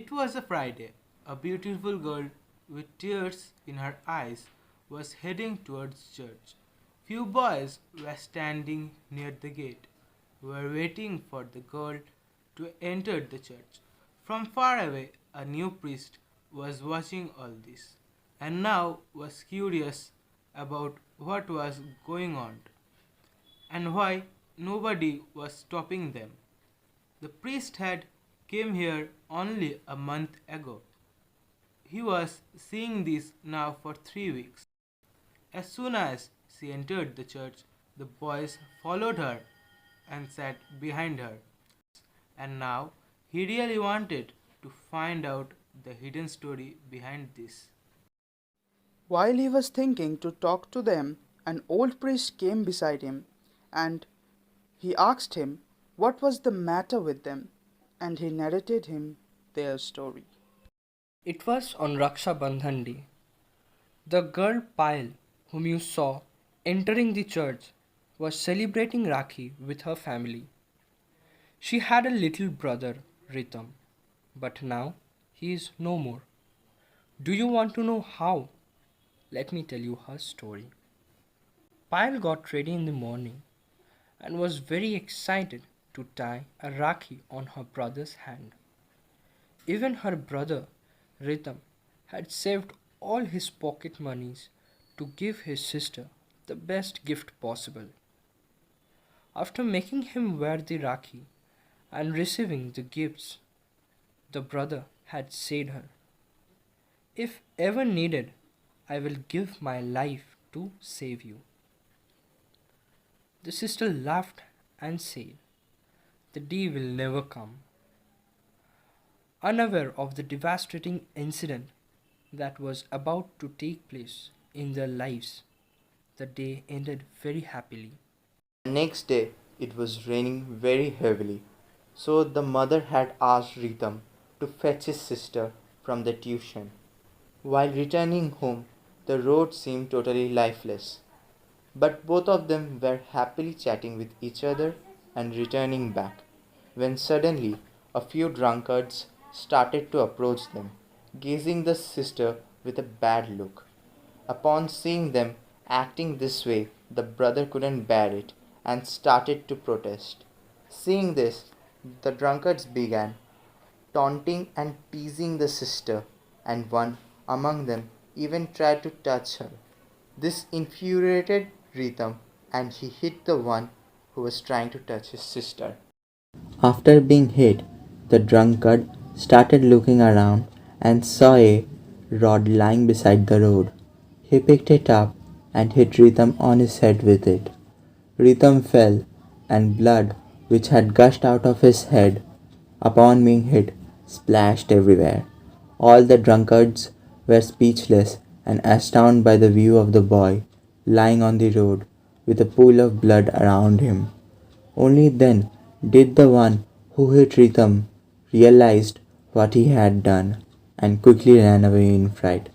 It was a Friday. A beautiful girl with tears in her eyes was heading towards church. Few boys were standing near the gate, were waiting for the girl to enter the church. From far away, a new priest was watching all this, and now was curious about what was going on and why nobody was stopping them. The priest had came here only a month ago. He was seeing this now for 3 weeks. As soon as she entered the church, the boys followed her and sat behind her. And now he really wanted to find out the hidden story behind this. While he was thinking to talk to them, an old priest came beside him, and he asked him what was the matter with them, and he narrated him their story. It was on Raksha Bandhan day. The girl Payal, whom you saw entering the church, was celebrating Rakhi with her family. She had a little brother, Ritam, but now he is no more. Do you want to know how? Let me tell you her story. Payal got ready in the morning and was very excited to tie a Rakhi on her brother's hand. Even her brother, Ritam, had saved all his pocket monies to give his sister the best gift possible. After making him wear the Rakhi and receiving the gifts, the brother had said her, "If ever needed, I will give my life to save you." The sister laughed and said, "The day will never come." Unaware of the devastating incident that was about to take place in their lives, the day ended very happily. The next day it was raining very heavily, so the mother had asked Ritam to fetch his sister from the tuition. While returning home, the road seemed totally lifeless, but both of them were happily chatting with each other and returning back, when suddenly a few drunkards started to approach them, gazing the sister with a bad look. Upon seeing them acting this way, the brother couldn't bear it and started to protest. Seeing this, the drunkards began taunting and teasing the sister, and one among them even tried to touch her. This infuriated Ritam, and he hit the one who was trying to touch his sister. After being hit, the drunkard started looking around and saw a rod lying beside the road. He picked it up and hit Ritam on his head with it. Ritam fell, and blood, which had gushed out of his head upon being hit, splashed everywhere. All the drunkards were speechless and astounded by the view of the boy lying on the road with a pool of blood around him. Only then did the one who hit Ritam realized what he had done and quickly ran away in fright.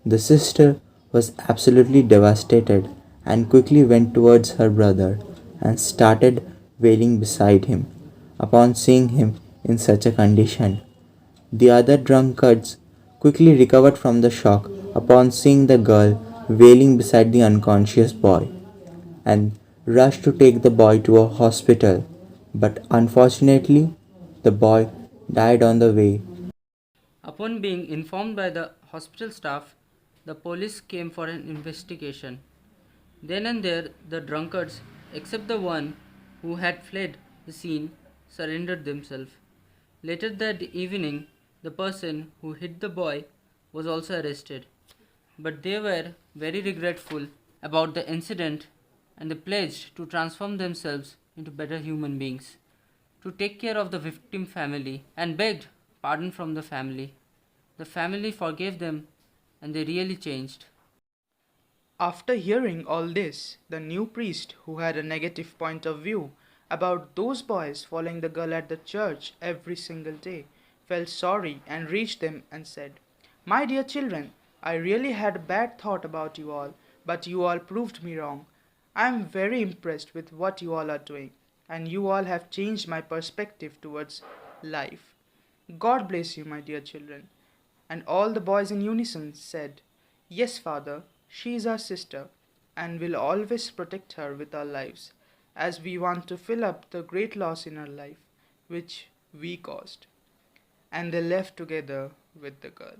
The sister was absolutely devastated and quickly went towards her brother and started wailing beside him upon seeing him in such a condition. The other drunkards quickly recovered from the shock upon seeing the girl wailing beside the unconscious boy and rushed to take the boy to a hospital, but unfortunately, the boy died on the way. Upon being informed by the hospital staff, the police came for an investigation. Then and there, the drunkards, except the one who had fled the scene, surrendered themselves. Later that evening, the person who hit the boy was also arrested. But they were very regretful about the incident and they pledged to transform themselves into better human beings, to take care of the victim family and begged pardon from the family. The family forgave them and they really changed. After hearing all this, the new priest, who had a negative point of view about those boys following the girl at the church every single day, felt sorry and reached them and said, "My dear children, I really had a bad thought about you all, but you all proved me wrong. I am very impressed with what you all are doing, and you all have changed my perspective towards life. God bless you, my dear children. And all the boys in unison said, Yes, Father, she is our sister, and will always protect her with our lives, as we want to fill up the great loss in her life, which we caused. And they left together with the girl.